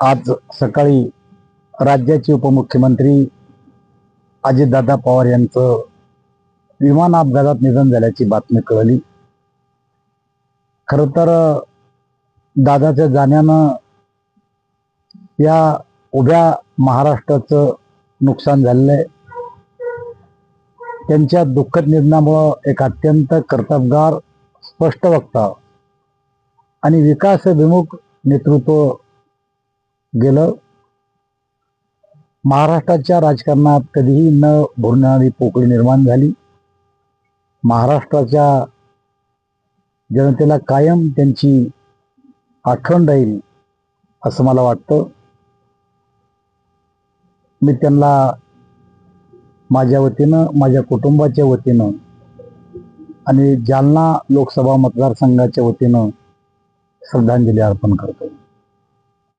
आज सकाळी राज्याचे उपमुख्यमंत्री अजितदादा पवार यांचं विमान अपघातात निधन झाल्याची बातमी कळली। खरं तर दादाच्या जाण्यानं या उभ्या महाराष्ट्राचं नुकसान झालेलं आहे। त्यांच्या दुःखद निधनामुळं एक अत्यंत कर्तबगार, स्पष्ट वक्ता आणि विकासभिमुख नेतृत्व गेलं। महाराष्ट्राच्या राजकारणात कधीही न भुरणारी पोकळी निर्माण झाली। महाराष्ट्राच्या जनतेला कायम त्यांची आठवण राहील असं मला वाटतं। मी त्यांना माझ्या वतीनं, माझ्या कुटुंबाच्या वतीनं आणि जालना लोकसभा मतदारसंघाच्या वतीनं श्रद्धांजली अर्पण करतो।